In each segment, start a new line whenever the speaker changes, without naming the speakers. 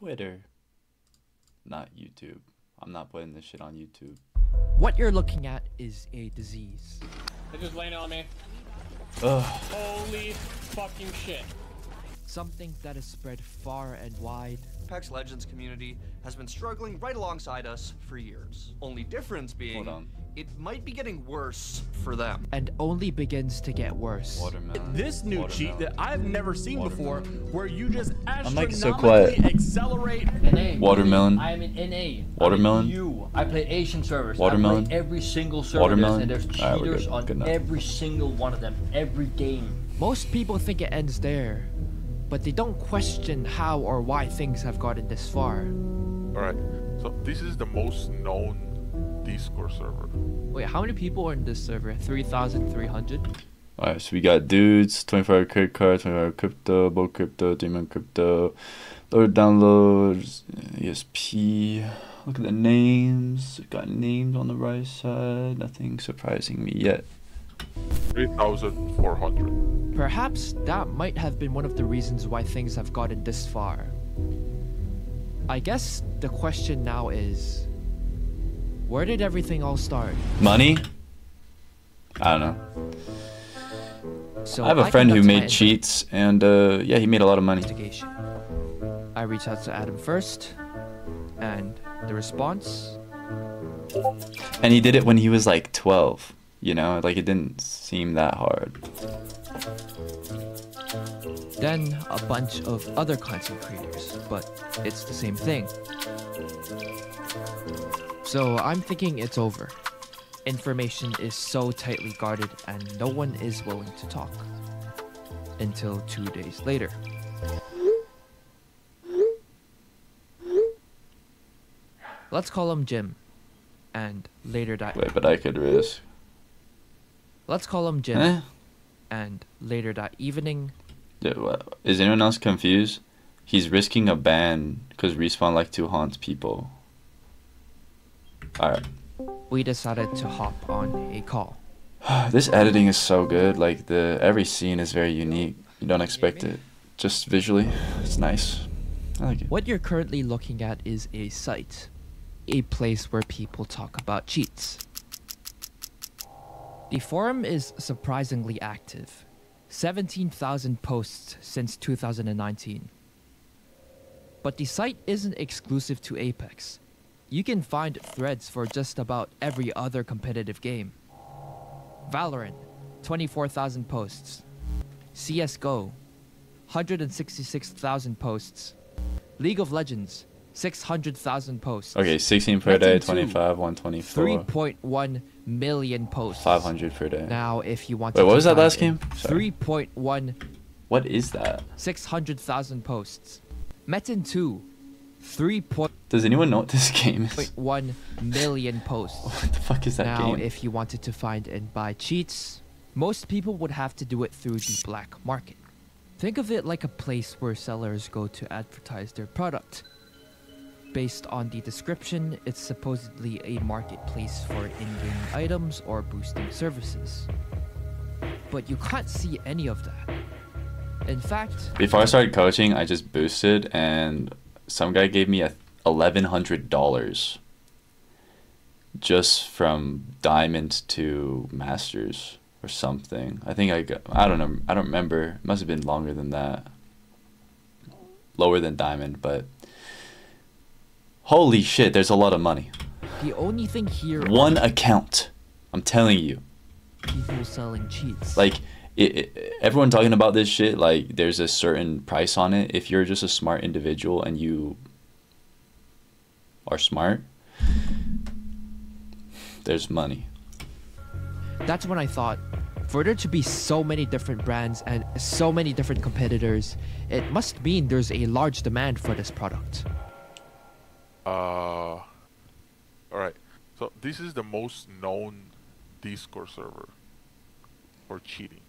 Twitter. Not YouTube. I'm not putting this shit on YouTube.
What you're looking at is a disease.
They just laying on me.
Ugh.
Holy fucking shit.
Something that is spread far and wide.
Apex Legends community has been struggling right alongside us for years. Only difference being, it might be getting worse for them.
And only begins to get worse.
Watermelon.
This new cheat that I've never seen before, where you just
so quiet.
astronomically accelerate.
NA.
Watermelon.
I am in NA.
Watermelon.
I play Asian servers.
Watermelon.
I play every single server.
Watermelon.
And there's
Alright,
cheaters
good.
on
Good enough.
every single one of them. Every game.
Most people think it ends there, but they don't question how or why things have gotten this far.
Alright, so this is the most known Discord server.
Wait, how many people are in this server? 3,300?
Alright, so we got dudes, 24-hour credit card, 24-hour crypto, bulk crypto, 3-month crypto, load downloads, ESP. Look at the names. Got names on the right side. Nothing surprising me yet.
3,400.
Perhaps that might have been one of the reasons why things have gotten this far. I guess the question now is, where did everything all start?
Money? I don't know.
So
I have a friend who
conduct my
made cheats, and yeah, he made a lot of money.
investigation. I reached out to Adam first, and the response?
And he did it when he was like 12, you know? Like, it didn't seem that hard.
Then a bunch of other content creators, but it's the same thing. So I'm thinking it's over. Information is so tightly guarded and no one is willing to talk. Until 2 days later. Let's call him Jim. And later that...
Wait, but I could risk.
Let's call him Jim. And later that evening...
Yeah, what? Is anyone else confused? He's risking a ban because Respawn like to haunt people. Alright.
We decided to hop on a call.
This editing is so good. Like, every scene is very unique. You don't expect it. Just visually, it's nice. I like it.
What you're currently looking at is a site. A place where people talk about cheats. The forum is surprisingly active. 17,000 posts since 2019. But the site isn't exclusive to Apex. You can find threads for just about every other competitive game. Valorant, 24,000 posts. CSGO, 166,000 posts. League of Legends, 600,000 posts.
Okay, 16 per day, 25, 124.
3.1 million posts.
500 per day.
Now, if you want
Wait,
to...
what was that last game? Sorry.
3.1...
What is that?
600,000 posts. Metin 2, 3.1
Does anyone know what this game is?
million posts.
What the fuck is that
Now,
game?
if you wanted to find and buy cheats, most people would have to do it through the black market. Think of it like a place where sellers go to advertise their product. Based on the description, it's supposedly a marketplace for in-game items or boosting services. But you can't see any of that. In fact...
Before I started coaching, I just boosted, and some guy gave me $1,100 just from Diamond to Masters or something. I think I don't know, I don't remember. It must have been longer than that. Lower than Diamond, but... Holy shit, there's a lot of money.
The only thing here...
One account. I'm telling you.
People selling cheats.
Like, everyone talking about this shit, like, there's a certain price on it. If you're just a smart individual and you are smart, there's money.
That's when I thought, for there to be so many different brands and so many different competitors, it must mean there's a large demand for this product.
Alright, so this is the most known Discord server for cheating.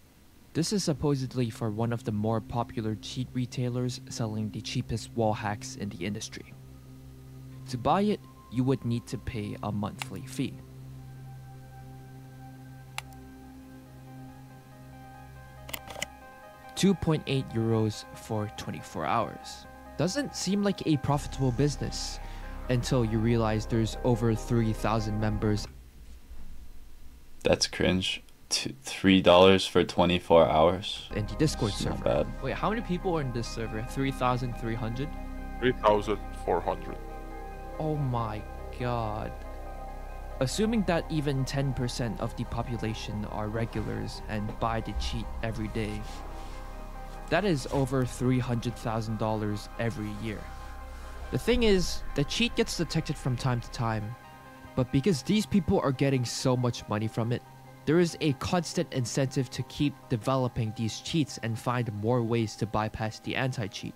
This is supposedly for one of the more popular cheat retailers selling the cheapest wall hacks in the industry. To buy it, you would need to pay a monthly fee. €2.8 for 24 hours. Doesn't seem like a profitable business until you realize there's over 3,000 members.
That's cringe. $3 for 24 hours.
In the Discord
It's
server.
not bad.
Wait, how many people are in this server? 3,300?
3,400.
Oh my god. Assuming that even 10% of the population are regulars and buy the cheat every day, that is over $300,000 every year. The thing is, the cheat gets detected from time to time, but because these people are getting so much money from it, there is a constant incentive to keep developing these cheats and find more ways to bypass the anti-cheat.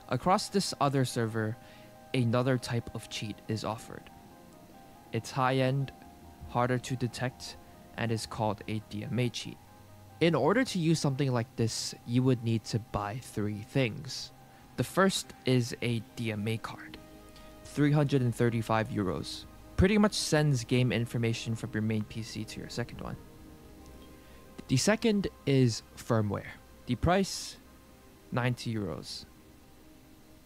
Across this other server, another type of cheat is offered. It's high-end, harder to detect, and is called a DMA cheat. In order to use something like this, you would need to buy 3 things. The first is a DMA card, 335 euros. Pretty much sends game information from your main PC to your second one. The second is firmware. The price, 90 euros.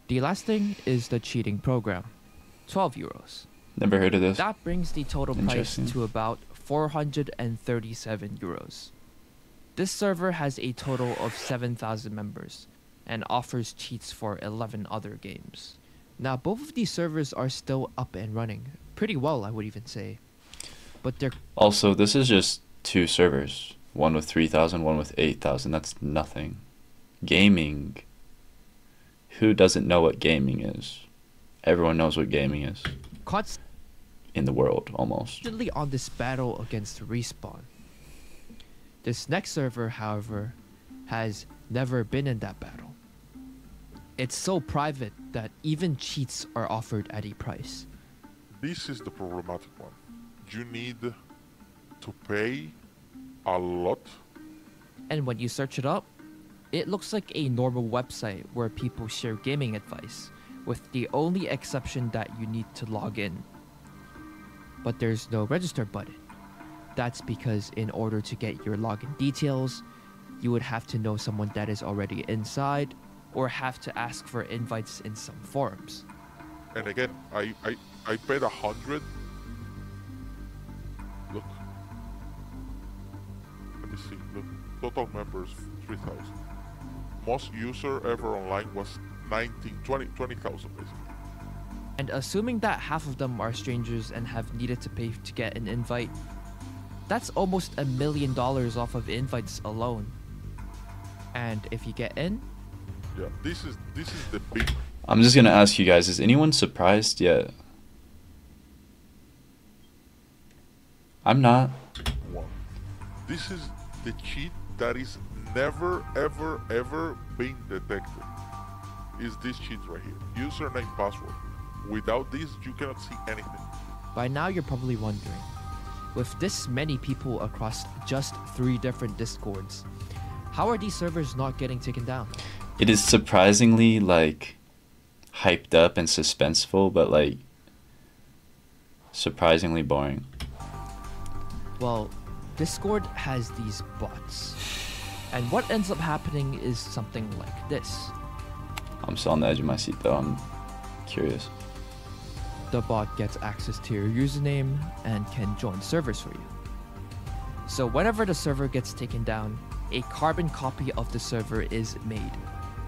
The last thing is the cheating program, 12 euros.
Never heard of this.
That brings the total price
Interesting.
to about 437 euros. This server has a total of 7,000 members and offers cheats for 11 other games. Now, both of these servers are still up and running. Pretty well, I would even say. But they're...
Also, this is just 2 servers. One with 3,000, one with 8,000. That's nothing. Gaming. Who doesn't know what gaming is? Everyone knows what gaming is. In the world, almost.
Constantly on this battle against Respawn. This next server, however, has never been in that battle. It's so private that even cheats are offered at a price.
This is the problematic one. You need to pay a lot.
And when you search it up, it looks like a normal website where people share gaming advice, with the only exception that you need to log in. But there's no register button. That's because in order to get your login details, you would have to know someone that is already inside, or have to ask for invites in some forums.
And again, I paid 100. Look. Let me see. Look. Total members 3,000. Most user ever online was 20,000 basically.
And assuming that half of them are strangers and have needed to pay to get an invite, that's almost $1 million off of invites alone. And if you get in,
Yeah, this is the big.
I'm just gonna ask you guys, is anyone surprised yet? I'm not.
one. This is the cheat that is never ever ever being detected. Is this cheat right here? Username, password. Without this, you cannot see anything.
by now you're probably wondering, with this many people across just 3 different discords, how are these servers not getting taken down?
It is surprisingly like hyped up and suspenseful, but like surprisingly boring.
Well, Discord has these bots, and what ends up happening is something like this.
I'm still on the edge of my seat though, I'm curious.
The bot gets access to your username and can join servers for you. So whenever the server gets taken down, a carbon copy of the server is made,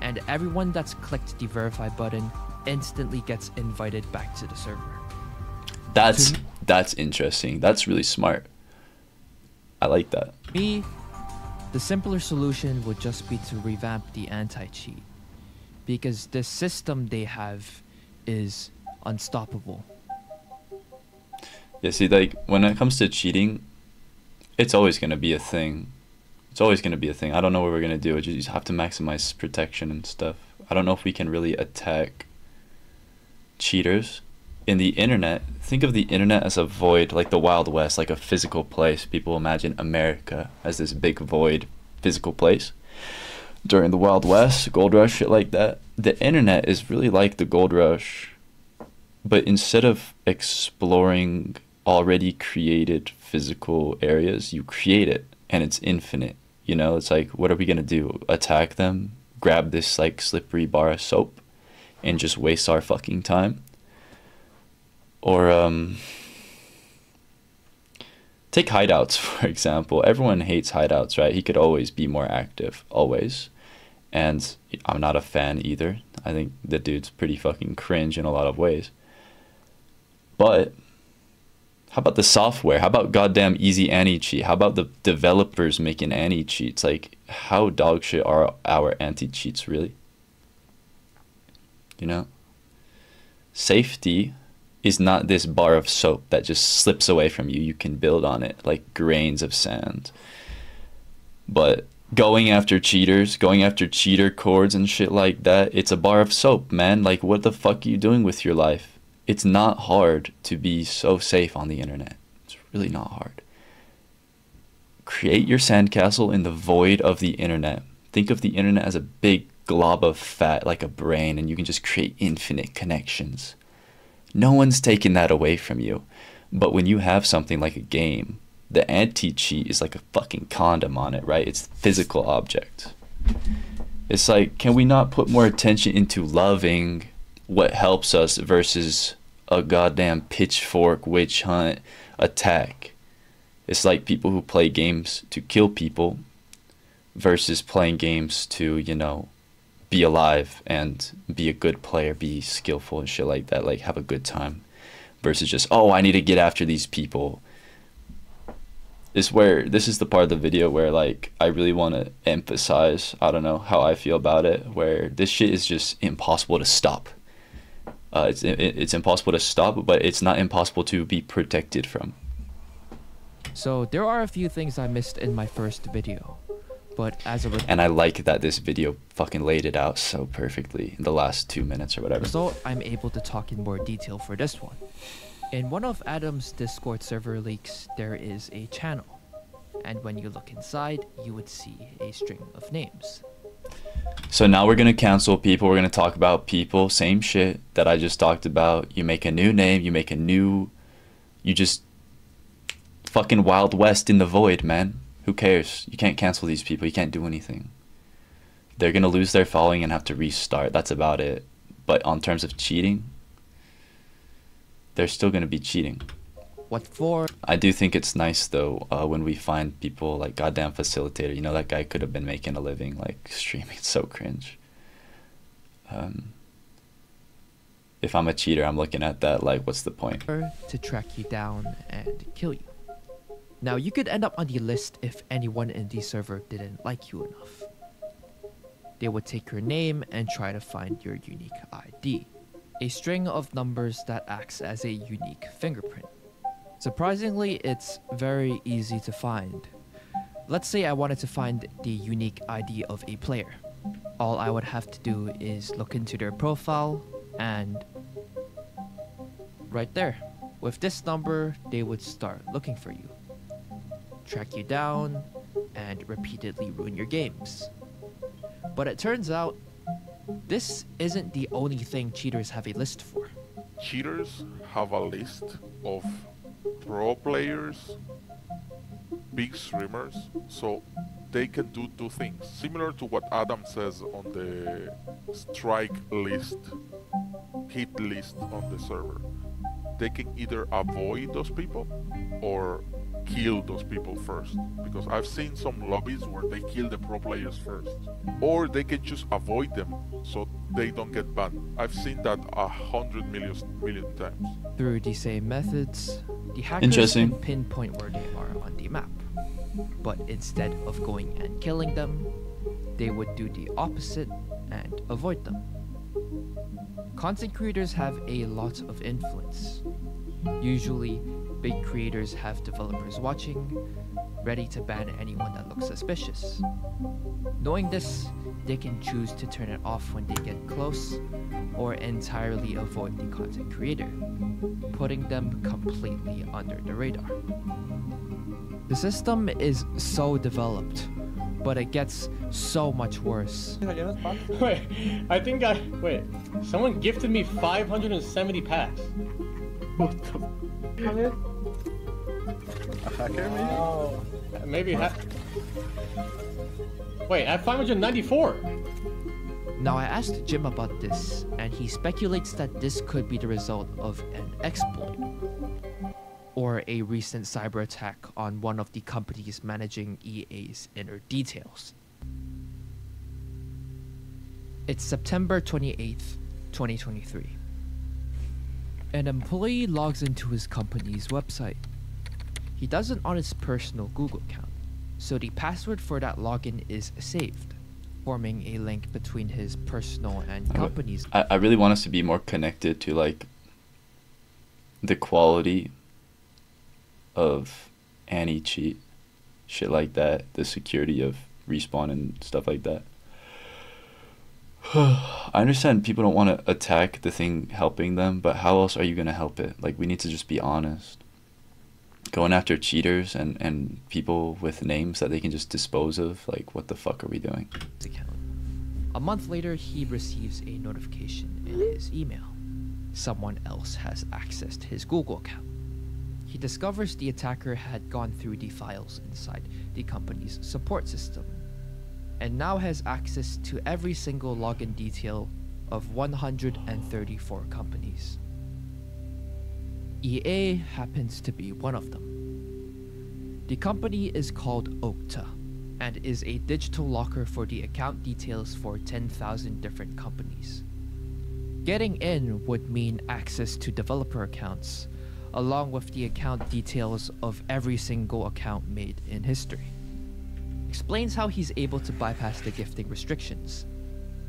and everyone that's clicked the verify button instantly gets invited back to the server.
That's interesting. That's really smart. I like that.
Me, the simpler solution would just be to revamp the anti-cheat, because the system they have is unstoppable.
Yeah, see, like when it comes to cheating, it's always gonna be a thing. It's always gonna be a thing. I don't know what we're gonna do. You just have to maximize protection and stuff. I don't know if we can really attack cheaters. In the internet, think of the internet as a void, like the Wild West, like a physical place. People imagine America as this big void, physical place. During the Wild West, gold rush, shit like that. The internet is really like the gold rush, but instead of exploring already created physical areas, you create it, and it's infinite. You know, it's like, what are we gonna do? Attack them? Grab this like slippery bar of soap? and just waste our fucking time. Or take hideouts, for example. Everyone hates hideouts, right? He could always be more active, always. And I'm not a fan either. I think the dude's pretty fucking cringe in a lot of ways. But how about the software? How about goddamn easy anti-cheat? How about the developers making anti-cheats? Like, how dog shit are our anti-cheats, really? You know? Safety is not this bar of soap that just slips away from you. You can build on it like grains of sand. But going after cheaters, going after cheater codes and shit like that, it's a bar of soap, man. Like, what the fuck are you doing with your life? It's not hard to be so safe on the internet. It's really not hard. Create your sandcastle in the void of the internet. Think of the internet as a big glob of fat, like a brain, and you can just create infinite connections. No one's taking that away from you. But when you have something like a game, the anti-cheat is like a fucking condom on it, right? It's a physical object. It's like, can we not put more attention into loving what helps us versus a goddamn pitchfork witch hunt attack? It's like people who play games to kill people versus playing games to, you know, be alive and be a good player, be skillful and shit like that, like have a good time, versus just, oh, I need to get after these people. This is the part of the video where, like, I really want to emphasize, I don't know how I feel about it, where this shit is just impossible to stop. It's impossible to stop, but it's not impossible to be protected from.
So there are a few things I missed in my first video, but as a
and I like that this video fucking laid it out so perfectly in the last 2 minutes or whatever.
result, I'm able to talk in more detail for this one. In one of Adam's Discord server leaks, there is a channel, and when you look inside, you would see a string of names.
So now we're gonna cancel people, we're gonna talk about people, same shit that I just talked about. You make a new name, you just fucking Wild West in the void, man. Who cares? You can't cancel these people, you can't do anything. They're gonna lose their following and have to restart, that's about it. But on terms of cheating, they're still gonna be cheating.
What for?
I do think it's nice though, when we find people like goddamn facilitator. You know, that guy could have been making a living like streaming. It's so cringe. If I'm a cheater, I'm looking at that like, what's the point?
To track you down and kill you. Now you could end up on the list if anyone in the server didn't like you enough. They would take your name and try to find your unique ID, a string of numbers that acts as a unique fingerprint. Surprisingly, it's very easy to find. Let's say I wanted to find the unique ID of a player. All I would have to do is look into their profile, and right there, with this number, they would start looking for you, track you down, and repeatedly ruin your games. But it turns out, this isn't the only thing cheaters have a list for.
Cheaters have a list of pro players, big streamers, so they can do two things. Similar to what Adam says on the strike list, hit list on the server. They can either avoid those people or kill those people first, because I've seen some lobbies where they kill the pro players first, or they can just avoid them so they don't get banned. I've seen that 100 million times.
Through the same methods, the hackers can pinpoint where they are on the map, but instead of going and killing them, they would do the opposite and avoid them. Content creators have a lot of influence. Usually, big creators have developers watching, ready to ban anyone that looks suspicious. Knowing this, they can choose to turn it off when they get close, or entirely avoid the content creator, putting them completely under the radar. The system is so developed, but it gets so much worse.
Wait, someone gifted me 570 packs.
What the? A hacker, maybe?
Oh, maybe Wait, I have 594.
Now, I asked Jim about this, and he speculates that this could be the result of an exploit or a recent cyber attack on one of the companies managing EA's inner details. It's September 28th, 2023. An employee logs into his company's website. He does it on his personal Google account, so the password for that login is saved, forming a link between his personal and company's.
I really want us to be more connected to like the quality of anti-cheat, shit like that, the security of Respawn and stuff like that. I understand people don't want to attack the thing helping them, but how else are you going to help it? Like, we need to just be honest. Going after cheaters and people with names that they can just dispose of, like, what the fuck are we doing?
Account. A month later, he receives a notification in his email. Someone else has accessed his Google account. He discovers the attacker had gone through the files inside the company's support system and now has access to every single login detail of 134 companies. EA happens to be one of them. The company is called Okta and is a digital locker for the account details for 10,000 different companies. Getting in would mean access to developer accounts, along with the account details of every single account made in history. Explains how he's able to bypass the gifting restrictions,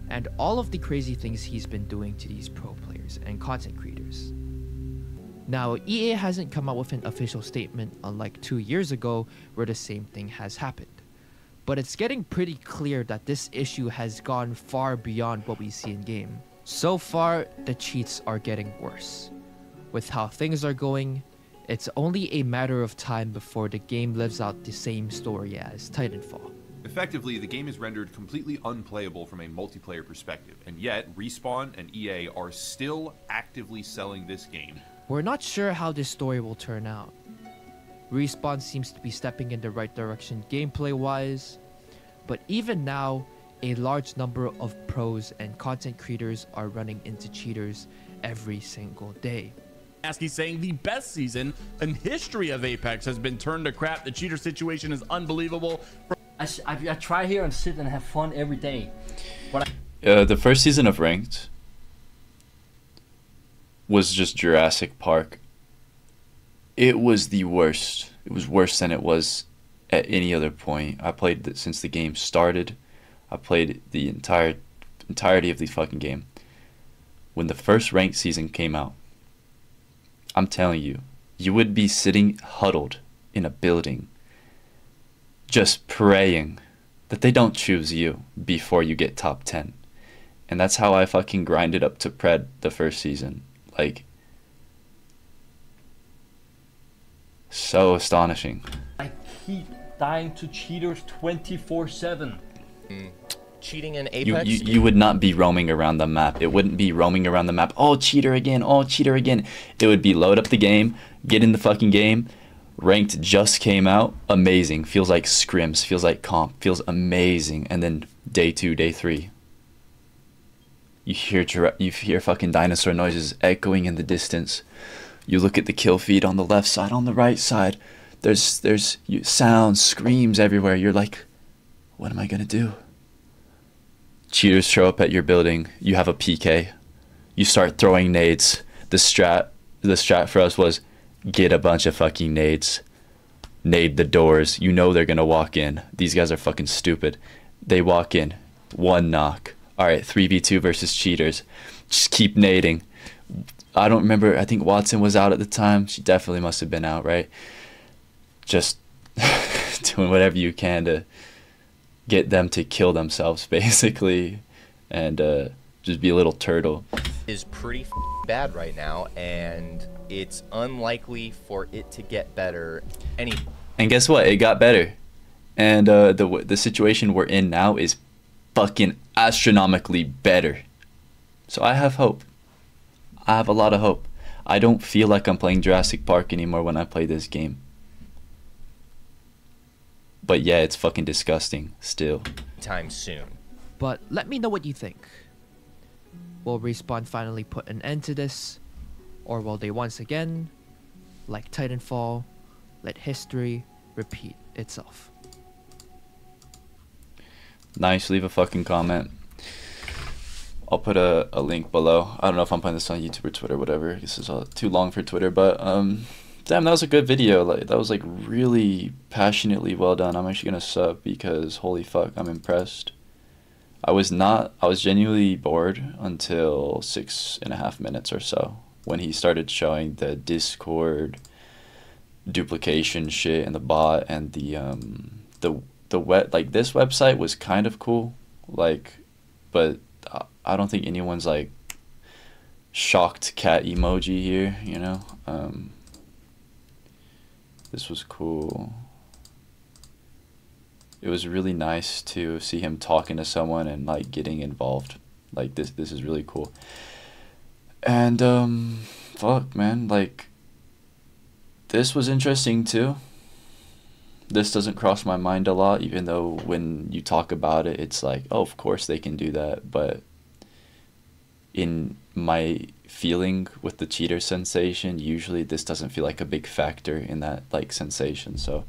and all of the crazy things he's been doing to these pro players and content creators. Now, EA hasn't come out with an official statement unlike 2 years ago where the same thing has happened, but it's getting pretty clear that this issue has gone far beyond what we see in game. So far, the cheats are getting worse. With how things are going, it's only a matter of time before the game lives out the same story as Titanfall.
Effectively, the game is rendered completely unplayable from a multiplayer perspective, and yet Respawn and EA are still actively selling this game.
We're not sure how this story will turn out. Respawn seems to be stepping in the right direction gameplay-wise, but even now, a large number of pros and content creators are running into cheaters every single day.
He's saying the best season in history of Apex has been turned to crap. The cheater situation is unbelievable.
I try here and sit and have fun every day. But
The first season of Ranked was just Jurassic Park. It was the worst. It was worse than it was at any other point. I played it since the game started. I played the entirety of the fucking game. When the first Ranked season came out, I'm telling you, you would be sitting huddled in a building just praying that they don't choose you before you get top 10. And that's how I fucking grinded up to Pred the first season. Like, so astonishing.
I keep dying to cheaters 24/7.
Cheating in Apex?
You would not be roaming around the map. It wouldn't be roaming around the map. Oh, cheater again. Oh, cheater again. It would be load up the game, get in the fucking game. Ranked just came out. Amazing. Feels like scrims. Feels like comp. Feels amazing. And then day 2, day 3. You hear fucking dinosaur noises echoing in the distance. You look at the kill feed on the left side, on the right side. There's sounds, screams everywhere. You're like, what am I gonna do? Cheaters show up at your building. You have a PK. You start throwing nades. The strat for us was get a bunch of fucking nades. Nade the doors. You know they're gonna walk in. These guys are fucking stupid. They walk in. One knock. Alright, 3v2 versus cheaters. Just keep nading. I don't remember. I think Watson was out at the time. She definitely must have been out, right? Just doing whatever you can to get them to kill themselves, basically, and just be a little turtle.
Is pretty bad right now, and it's unlikely for it to get better.
And guess what? It got better, and the situation we're in now is fucking astronomically better. So I have hope. I have a lot of hope. I don't feel like I'm playing Jurassic Park anymore when I play this game. But yeah, it's fucking disgusting still.
Time soon.
But let me know what you think. Will Respawn finally put an end to this? Or will they once again, like Titanfall, let history repeat itself?
Nice, leave a fucking comment. I'll put a link below. I don't know if I'm putting this on YouTube or Twitter, whatever. This is too long for Twitter, but damn, that was a good video. Like, that was like really passionately well done. I'm actually gonna sub because holy fuck, I'm impressed. I was genuinely bored until 6.5 minutes or so when he started showing the Discord duplication shit and the bot and like this website was kind of cool, like, but I don't think anyone's like shocked cat emoji here, you know. This was cool. It was really nice to see him talking to someone and like getting involved. Like this is really cool. And fuck man, like this was interesting too. This doesn't cross my mind a lot, even though when you talk about it, it's like, oh, of course they can do that. But in my feeling with the cheater sensation, usually this doesn't feel like a big factor in that like sensation. So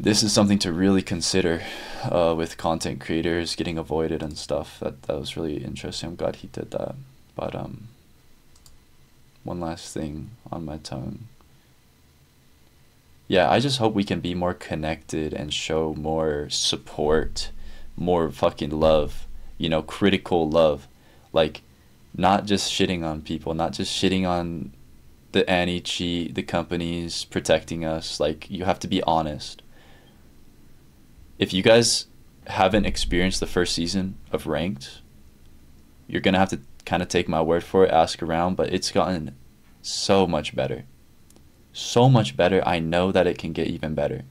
this is something to really consider with content creators getting avoided and stuff. That was really interesting. I'm glad he did that. But one last thing on my tongue. Yeah, I just hope we can be more connected and show more support, more fucking love, you know, critical love. Like, not just shitting on people, not just shitting on the anti-cheat, the companies protecting us. Like, you have to be honest. If you guys haven't experienced the first season of Ranked, you're going to have to kind of take my word for it, ask around, but it's gotten so much better. So much better. I know that it can get even better.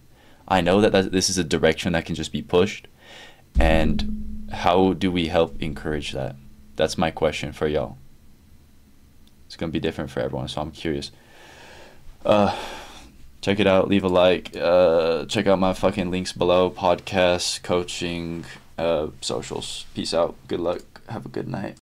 I know that this is a direction that can just be pushed. And how do we help encourage that? That's my question for y'all. It's going to be different for everyone, so I'm curious. Check it out. Leave a like. Check out my fucking links below. Podcasts, coaching, socials. Peace out. Good luck. Have a good night.